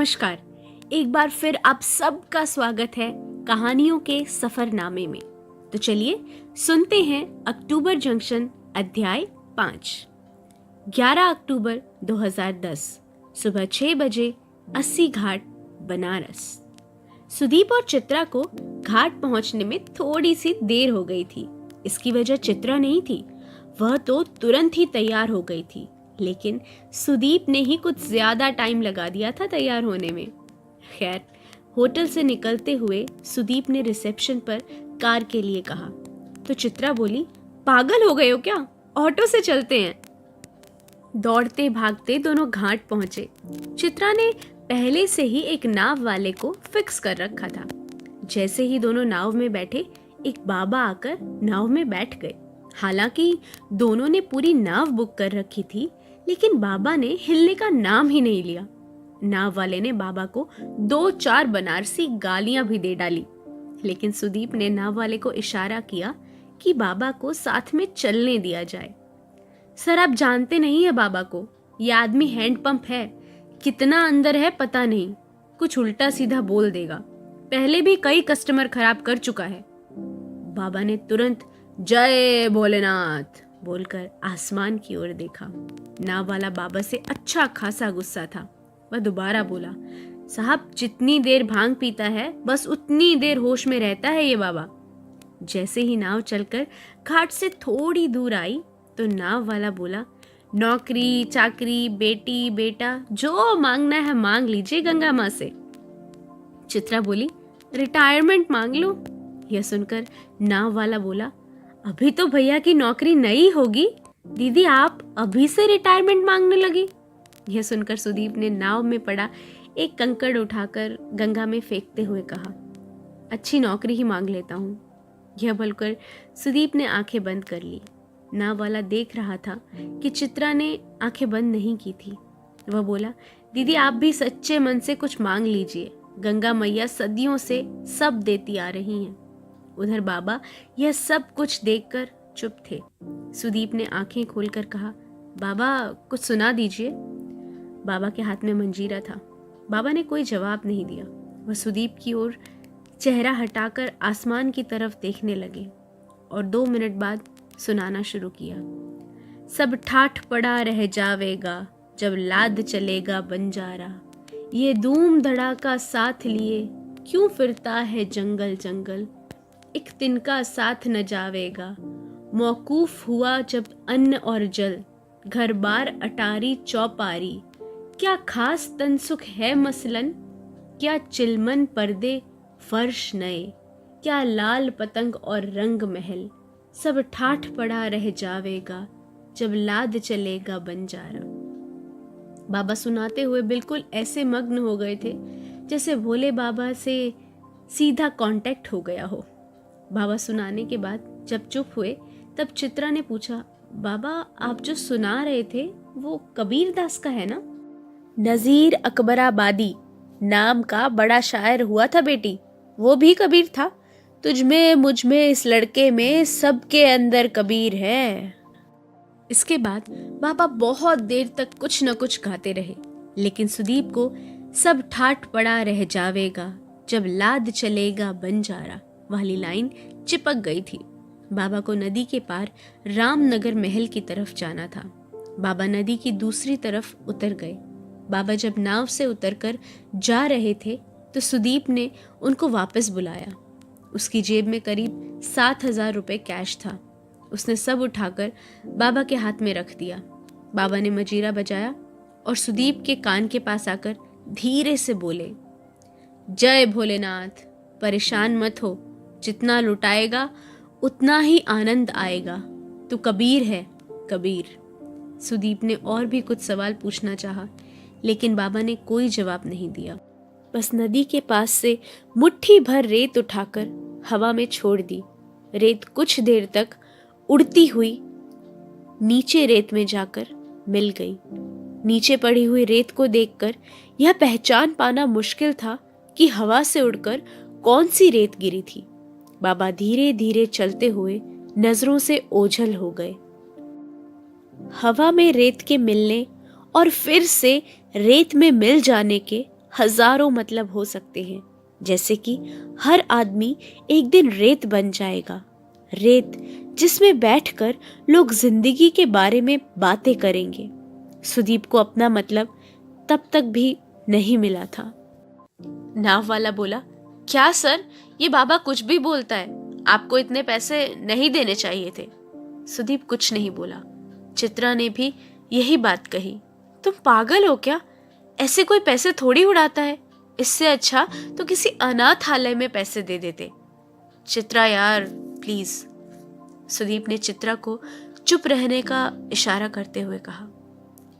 नमस्कार। एक बार फिर आप सबका स्वागत है कहानियों के सफरनामे में। तो चलिए सुनते हैं अक्टूबर जंक्शन अध्याय 5। 11 अक्टूबर 2010 सुबह 6 बजे 80 घाट बनारस। सुदीप और चित्रा को घाट पहुंचने में थोड़ी सी देर हो गई थी। इसकी वजह चित्रा नहीं थी, वह तो तुरंत ही तैयार हो गई थी, लेकिन सुदीप ने ही कुछ ज्यादा टाइम लगा दिया था तैयार होने में। खैर, होटल से निकलते हुए सुदीप ने रिसेप्शन पर कार के लिए कहा तो चित्रा बोली, पागल हो गए हो क्या? ऑटो से चलते हैं। दौड़ते भागते दोनों घाट पहुंचे। चित्रा ने पहले से ही एक नाव वाले को फिक्स कर रखा था। जैसे ही दोनों नाव में बैठे, एक बाबा आकर नाव में बैठ गए। हालांकि दोनों ने पूरी नाव बुक कर रखी थी, लेकिन बाबा ने हिलने का नाम ही नहीं लिया। नाव वाले ने बाबा को 2-4 बनारसी गालियां भी दे डाली, लेकिन सुदीप ने नाव वाले को इशारा किया कि बाबा को साथ में चलने दिया जाए। सर, आप जानते नहीं है बाबा को, ये आदमी हैंडपंप है, कितना अंदर है पता नहीं, कुछ उल्टा सीधा बोल देगा, पहले भी कई कस्टमर खराब कर चुका है। बाबा ने तुरंत जय भोलेनाथ बोलकर आसमान की ओर देखा। नाव वाला बाबा से अच्छा खासा गुस्सा था। वह दोबारा बोला, साहब, जितनी देर भांग पीता है बस उतनी देर होश में रहता है ये बाबा। जैसे ही नाव चलकर घाट से थोड़ी दूर आई तो नाव वाला बोला, नौकरी चाकरी बेटी बेटा जो मांगना है मांग लीजिए गंगा माँ से। चित्रा बोली, रिटायरमेंट मांग लो। यह सुनकर नाव वाला बोला, अभी तो भैया की नौकरी नई होगी, दीदी आप अभी से रिटायरमेंट मांगने लगी। यह सुनकर सुदीप ने नाव में पड़ा एक कंकड़ उठाकर गंगा में फेंकते हुए कहा, अच्छी नौकरी ही मांग लेता हूँ। यह बोलकर सुदीप ने आंखें बंद कर ली। नाव वाला देख रहा था कि चित्रा ने आंखें बंद नहीं की थी। वह बोला, दीदी आप भी सच्चे मन से कुछ मांग लीजिए, गंगा मैया सदियों से सब देती आ रही हैं। उधर बाबा यह सब कुछ देखकर चुप थे। सुदीप ने आंखें खोलकर कहा, बाबा कुछ सुना दीजिए। बाबा के हाथ में मंजीरा था। बाबा ने कोई जवाब नहीं दिया। वह सुदीप की ओर चेहरा हटाकर आसमान की तरफ देखने लगे और 2 मिनट बाद सुनाना शुरू किया। सब ठाठ पड़ा रह जावेगा जब लाद चलेगा बंजारा, ये धूम धड़ाका साथ लिए क्यों फिरता है जंगल जंगल, एक तिनका साथ न जावेगा, मौकूफ हुआ जब अन्न और जल, घर बार अटारी चौपारी, क्या खास तनसुख है मसलन, क्या चिलमन पर्दे फर्श नए, क्या लाल पतंग और रंग महल, सब ठाठ पड़ा रह जावेगा जब लाद चलेगा बंजारा। बाबा सुनाते हुए बिल्कुल ऐसे मग्न हो गए थे जैसे भोले बाबा से सीधा कांटेक्ट हो गया हो। बाबा सुनाने के बाद जब चुप हुए तब चित्रा ने पूछा, बाबा आप जो सुना रहे थे वो कबीर दास का है ना? नजीर अकबराबादी नाम का बड़ा शायर हुआ था बेटी, वो भी कबीर था। तुझ में मुझ में इस लड़के में सबके अंदर कबीर है। इसके बाद बाबा बहुत देर तक कुछ न कुछ गाते रहे, लेकिन सुदीप को सब ठाठ पड़ा रह जावेगा जब लाद चलेगा बंजारा वाली लाइन चिपक गई थी। बाबा को नदी के पार रामनगर महल की तरफ जाना था। बाबा नदी की दूसरी तरफ उतर गए। बाबा जब नाव से उतरकर जा रहे थे तो सुदीप ने उनको वापस बुलाया। उसकी जेब में करीब 7,000 रुपए कैश था। उसने सब उठाकर बाबा के हाथ में रख दिया। बाबा ने मजीरा बजाया और सुदीप के कान के पास आकर धीरे से बोले, जय भोलेनाथ, परेशान मत हो, जितना लुटाएगा उतना ही आनंद आएगा, तू कबीर है कबीर। सुदीप ने और भी कुछ सवाल पूछना चाहा, लेकिन बाबा ने कोई जवाब नहीं दिया। बस नदी के पास से मुट्ठी भर रेत उठाकर हवा में छोड़ दी। रेत कुछ देर तक उड़ती हुई नीचे रेत में जाकर मिल गई। नीचे पड़ी हुई रेत को देखकर यह पहचान पाना मुश्किल था कि हवा से उड़कर कौन सी रेत गिरी थी। बाबा धीरे धीरे चलते हुए नजरों से ओझल हो गए। हवा में रेत के मिलने और फिर से रेत में मिल जाने के हजारों मतलब हो सकते हैं, जैसे कि हर आदमी एक दिन रेत बन जाएगा, रेत जिसमें बैठकर लोग जिंदगी के बारे में बातें करेंगे। सुदीप को अपना मतलब तब तक भी नहीं मिला था। नाव वाला बोला, क्या सर, ये बाबा कुछ भी बोलता है, आपको इतने पैसे नहीं देने चाहिए थे। सुदीप कुछ नहीं बोला। चित्रा ने भी यही बात कही, तुम पागल हो क्या, ऐसे कोई पैसे थोड़ी उड़ाता है, इससे अच्छा तो किसी अनाथालय में पैसे दे देते। चित्रा यार प्लीज। सुदीप ने चित्रा को चुप रहने का इशारा करते हुए कहा।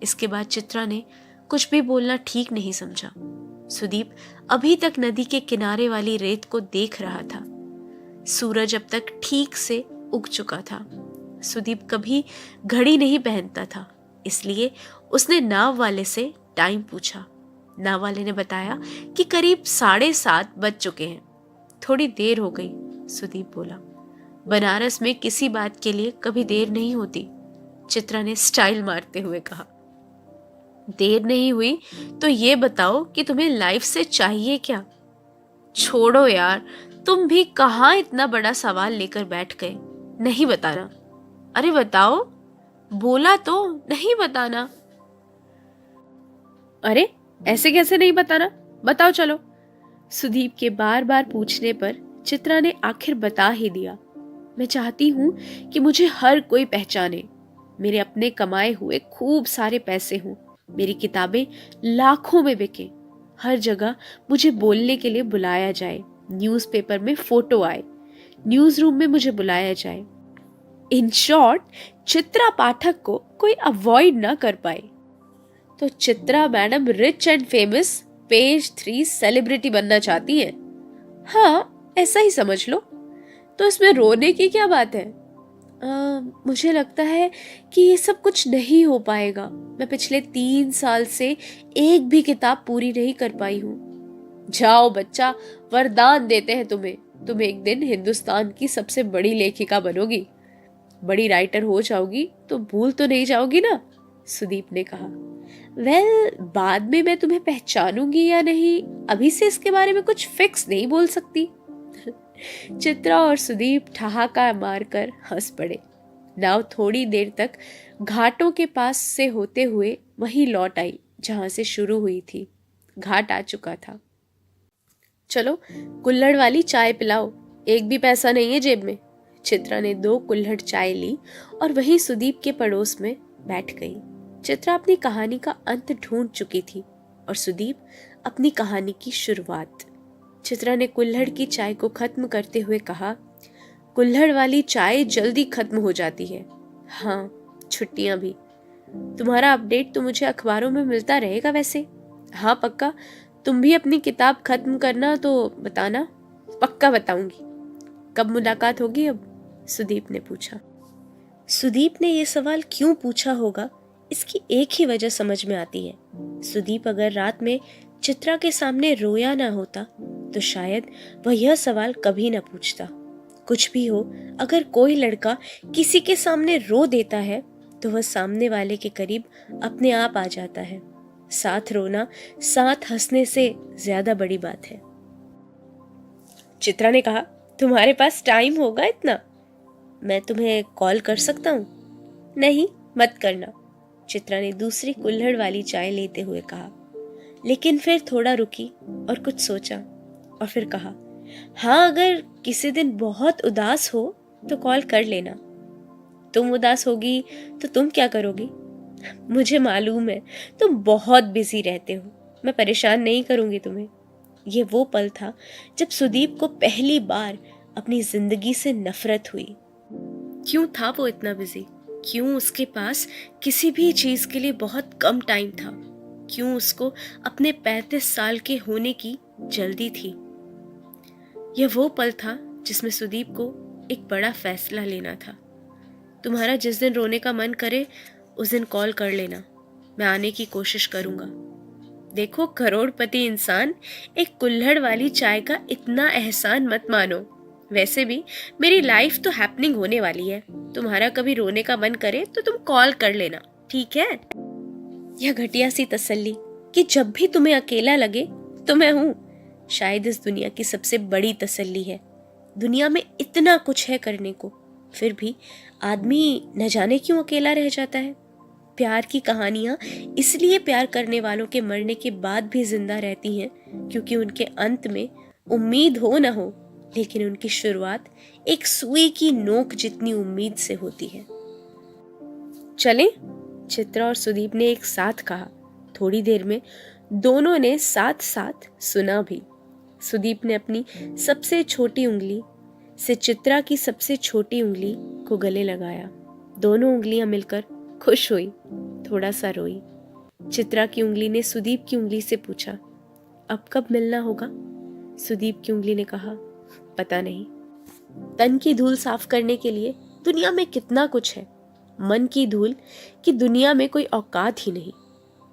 इसके बाद चित्रा ने कुछ भी बोलना ठीक नहीं समझा। सुदीप अभी तक नदी के किनारे वाली रेत को देख रहा था। सूरज अब तक ठीक से उग चुका था। सुदीप कभी घड़ी नहीं पहनता था, इसलिए उसने नाव वाले से टाइम पूछा। नाव वाले ने बताया कि करीब 7:30 बज चुके हैं। थोड़ी देर हो गई, सुदीप बोला। बनारस में किसी बात के लिए कभी देर नहीं होती, चित्रा ने स्टाइल मारते हुए कहा। देर नहीं हुई तो ये बताओ कि तुम्हें लाइफ से चाहिए क्या? छोड़ो यार, तुम भी कहाँ इतना बड़ा सवाल लेकर बैठ गए। नहीं बताना। अरे बताओ, बोला तो नहीं बताना। अरे ऐसे कैसे नहीं बताना, बताओ चलो। सुदीप के बार बार पूछने पर चित्रा ने आखिर बता ही दिया। मैं चाहती हूं कि मुझे हर कोई पहचाने, मेरे अपने कमाए हुए खूब सारे पैसे हों, मेरी किताबें लाखों में बिके, हर जगह मुझे बोलने के लिए बुलाया जाए, न्यूज़पेपर में फोटो आए, न्यूज रूम में मुझे बुलाया जाए। इन शॉर्ट, चित्रा पाठक को कोई अवॉइड ना कर पाए। तो Chitra madam rich and famous page 3 celebrity बनना चाहती हैं? हाँ, ऐसा ही समझ लो। तो इसमें रोने की क्या बात है? मुझे लगता है कि ये सब कुछ नहीं हो पाएगा। मैं पिछले 3 साल से एक भी किताब पूरी नहीं कर पाई हूँ। जाओ बच्चा, वरदान देते हैं तुम्हें, तुम एक दिन हिंदुस्तान की सबसे बड़ी लेखिका बनोगी, बड़ी राइटर हो जाओगी तो भूल तो नहीं जाओगी ना? सुदीप ने कहा। बाद में मैं तुम्हें पहचानूंगी या नहीं, अभी से इसके बारे में कुछ फिक्स नहीं बोल सकती। चित्रा और सुदीप ठहाका मारकर हंस पड़े। नाव थोड़ी देर तक घाटों के पास से होते हुए वहीं लौट आई जहां से शुरू हुई थी। घाट आ चुका था। चलो कुल्हड़ वाली चाय पिलाओ, एक भी पैसा नहीं है जेब में। चित्रा ने 2 कुल्हड़ चाय ली और वहीं सुदीप के पड़ोस में बैठ गई। चित्रा अपनी कहानी का अंत ढूंढ चुकी थी और सुदीप अपनी कहानी की शुरुआत। चित्रा ने कुल्हड़ की चाय को खत्म करते हुए कहा, कुल्हड़ वाली चाय जल्दी खत्म हो जाती है। हाँ, छुट्टियां भी। तुम्हारा अपडेट तो मुझे अखबारों में मिलता रहेगा वैसे। हाँ पक्का, तुम भी अपनी किताब खत्म करना तो बताना। पक्का बताऊंगी। कब मुलाकात होगी अब? सुदीप ने पूछा। सुदीप ने यह सवाल क्यों पूछा होगा, इसकी एक ही वजह समझ में आती है। सुदीप अगर रात में चित्रा के सामने रोया ना होता तो शायद वह यह सवाल कभी ना पूछता। कुछ भी हो, अगर कोई लड़का किसी के सामने रो देता है तो वह सामने वाले के करीब अपने आप आ जाता है। साथ रोना, साथ हंसने से ज्यादा बड़ी बात है। चित्रा ने कहा, तुम्हारे पास टाइम होगा इतना? मैं तुम्हें कॉल कर सकता हूँ? नहीं, मत करना। चित्रा ने दूसरी कुल्हड़ वाली चाय लेते हुए कहा, लेकिन फिर थोड़ा रुकी और कुछ सोचा और फिर कहा, हाँ अगर किसी दिन बहुत उदास हो तो कॉल कर लेना। तुम उदास होगी तो तुम क्या करोगी? मुझे मालूम है तुम बहुत बिजी रहते हो, मैं परेशान नहीं करूंगी तुम्हें। ये वो पल था जब सुदीप को पहली बार अपनी जिंदगी से नफरत हुई। क्यों था वो इतना बिजी? क्यों उसके पास किसी भी चीज के लिए बहुत कम टाइम था? क्यों उसको अपने 35 साल के होने की जल्दी थी? यह वो पल था जिसमें सुदीप को एक बड़ा फैसला लेना था। तुम्हारा जिस दिन रोने का मन करे उस दिन कॉल कर लेना, मैं आने की कोशिश करूंगा। देखो करोड़पति इंसान, एक कुल्हड़ वाली चाय का इतना एहसान मत मानो। वैसे भी मेरी लाइफ तो हैपनिंग होने वाली है। तुम्हारा कभी रोने का मन करे तो तुम कॉल कर लेना, ठीक है? यह घटिया सी तसल्ली कि जब भी तुम्हें अकेला लगे तो मैं हूं। शायद इस दुनिया की सबसे बड़ी तसल्ली है। दुनिया में इतना कुछ है करने को, फिर भी आदमी न जाने क्यों अकेला रह जाता है। प्यार की कहानियां इसलिए प्यार करने वालों के मरने के बाद भी जिंदा रहती हैं क्योंकि उनके अंत में उम्मीद हो न हो, लेकिन उनकी शुरुआत एक सुई की नोक जितनी उम्मीद से होती है। चलें? चित्रा और सुदीप ने एक साथ कहा। थोड़ी देर में दोनों ने साथ साथ सुना भी। सुदीप ने अपनी सबसे छोटी उंगली से चित्रा की सबसे छोटी उंगली को गले लगाया। दोनों उंगलियां मिलकर खुश हुई, थोड़ा सा रोई। चित्रा की उंगली ने सुदीप की उंगली से पूछा, अब कब मिलना होगा? सुदीप की उंगली ने कहा, पता नहीं। तन की धूल साफ करने के लिए दुनिया में कितना कुछ है, मन की धूल की दुनिया में कोई औकात ही नहीं।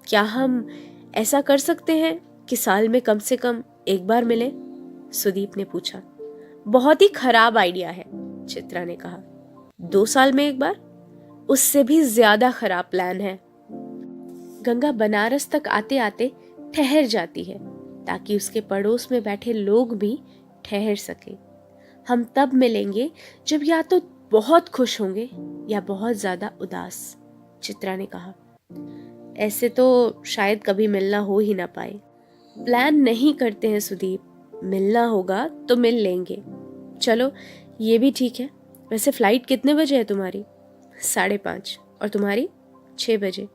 क्या हम ऐसा कर सकते हैं कि साल में कम से कम एक बार मिले? सुदीप ने पूछा। बहुत ही खराब आइडिया है, चित्रा ने कहा। 2 साल में एक बार? उससे भी ज्यादा खराब प्लान है। गंगा बनारस तक आते आते ठहर जाती है ताकि उसके पड़ोस में बैठे लोग भी ठहर सके। हम तब मिलेंगे जब या तो बहुत खुश होंगे या बहुत ज्यादा उदास, चित्रा ने कहा। ऐसे तो शायद कभी मिलना हो ही ना पाए। प्लान नहीं करते हैं सुदीप, मिलना होगा तो मिल लेंगे। चलो ये भी ठीक है। वैसे फ्लाइट कितने बजे है तुम्हारी? 5:30। और तुम्हारी? 6 बजे।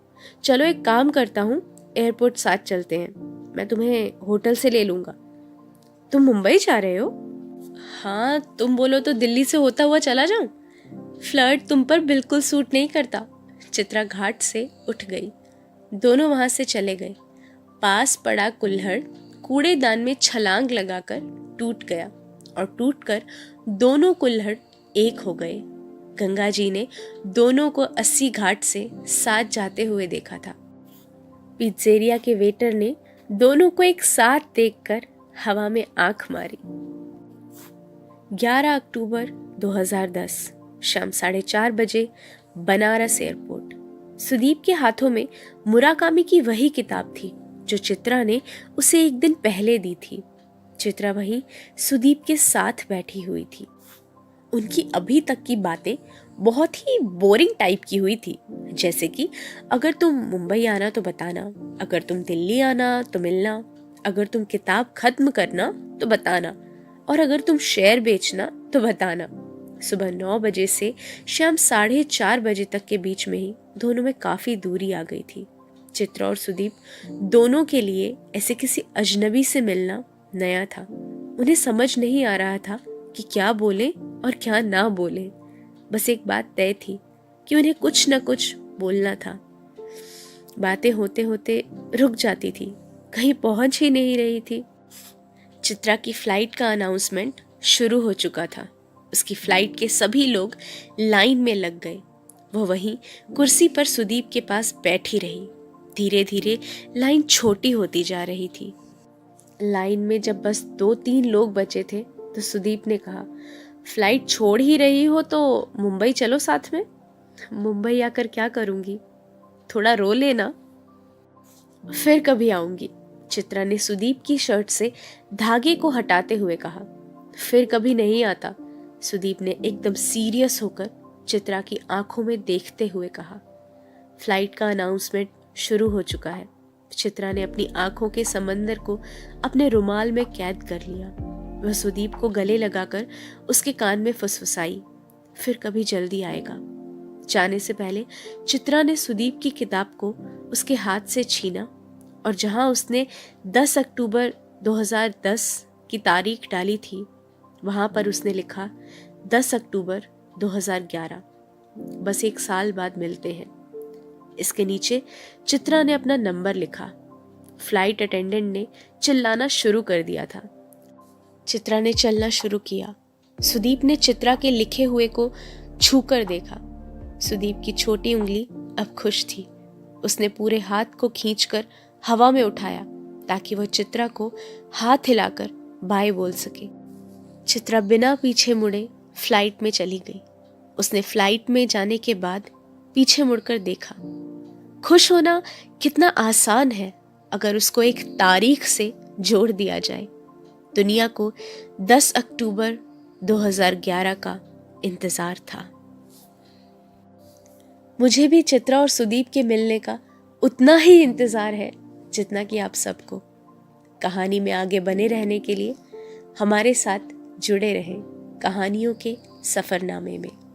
चलो एक काम करता हूँ, एयरपोर्ट साथ चलते हैं। मैं तुम्हें होटल से ले लूंगा। तुम मुंबई जा रहे हो? हाँ, तुम बोलो तो दिल्ली से होता हुआ चला जाऊं। फ्लर्ट तुम पर बिल्कुल सूट नहीं करता। चित्रा घाट से उठ गई। दोनों वहां से चले गए। पास पड़ा कुल्हड़ कूड़ेदान में छलांग लगाकर टूट गया और टूटकर दोनों कुल्हड़ एक हो गए। गंगा जी ने दोनों को 80 घाट से साथ जाते हुए देखा था। पिज्जेरिया के वेटर ने दोनों को एक साथ देखकर हवा में आंख मारी। 11 अक्टूबर 2010 शाम 4:30 बजे, बनारस एयरपोर्ट। सुदीप के हाथों में मुराकामी की वही किताब थी जो चित्रा ने उसे एक दिन पहले दी थी। चित्रा वहीं सुदीप के साथ बैठी हुई थी। उनकी अभी तक की बातें बहुत ही बोरिंग टाइप की हुई थी, जैसे कि अगर तुम मुंबई आना तो बताना, अगर तुम दिल्ली आना तो मिलना, अगर तुम किताब खत्म करना तो बताना, और अगर तुम शेयर बेचना तो बताना। सुबह 9 बजे से शाम 4:30 बजे तक के बीच में ही दोनों में काफी दूरी आ गई थी। चित्रा और सुदीप दोनों के लिए ऐसे किसी अजनबी से मिलना नया था। उन्हें समझ नहीं आ रहा था कि क्या बोले और क्या ना बोले। बस एक बात तय थी कि उन्हें कुछ न कुछ बोलना था। बातें होते होते रुक जाती थी, कहीं पहुंच ही नहीं रही थी। चित्रा की फ्लाइट का अनाउंसमेंट शुरू हो चुका था। उसकी फ्लाइट के सभी लोग लाइन में लग गए। वह वहीं कुर्सी पर सुदीप के पास बैठी रही। धीरे धीरे लाइन छोटी होती जा रही थी। लाइन में जब बस 2-3 लोग बचे थे तो सुदीप ने कहा, फ्लाइट छोड़ ही रही हो तो मुंबई चलो साथ में। मुंबई आकर क्या करूंगी, थोड़ा रो लेना। फिर कभी आऊंगी, चित्रा ने सुदीप की शर्ट से धागे को हटाते हुए कहा। फिर कभी नहीं आता, सुदीप ने एकदम सीरियस होकर चित्रा की आंखों में देखते हुए कहा। फ्लाइट का अनाउंसमेंट शुरू हो चुका है। चित्रा ने अपनी आंखों के समंदर को अपने रुमाल में कैद कर लिया। वह सुदीप को गले लगाकर उसके कान में फुसफुसाई, फिर कभी जल्दी आएगा। जाने से पहले चित्रा ने सुदीप की किताब को उसके हाथ से छीना और जहां उसने 10 अक्टूबर 2010 की तारीख डाली थी, वहां पर उसने लिखा 10 अक्टूबर 2011। बस 1 साल बाद मिलते हैं। इसके नीचे चित्रा ने अपना नंबर लिखा। फ्लाइट अटेंडेंट ने चिल्लाना शुरू कर दिया था। चित्रा ने चलना शुरू किया। सुदीप ने चित्रा के लिखे हुए को छूकर देखा। सुदीप की छोटी उंगली अब खुश थी। उसने पूरे हाथ को खींचकर हवा में उठाया ताकि वह चित्रा को हाथ हिलाकर बाय बोल सके। चित्रा बिना पीछे मुड़े फ्लाइट में चली गई। उसने फ्लाइट में जाने के बाद पीछे मुड़कर देखा। खुश होना कितना आसान है, अगर उसको एक तारीख से जोड़ दिया जाए, दुनिया को 10 अक्टूबर 2011 का इंतज़ार था। मुझे भी चित्रा और सुदीप के मिलने का उतना ही इंतज़ार है जितना कि आप सबको। कहानी में आगे बने रहने के लिए हमारे साथ जुड़े रहें कहानियों के सफ़रनामे में।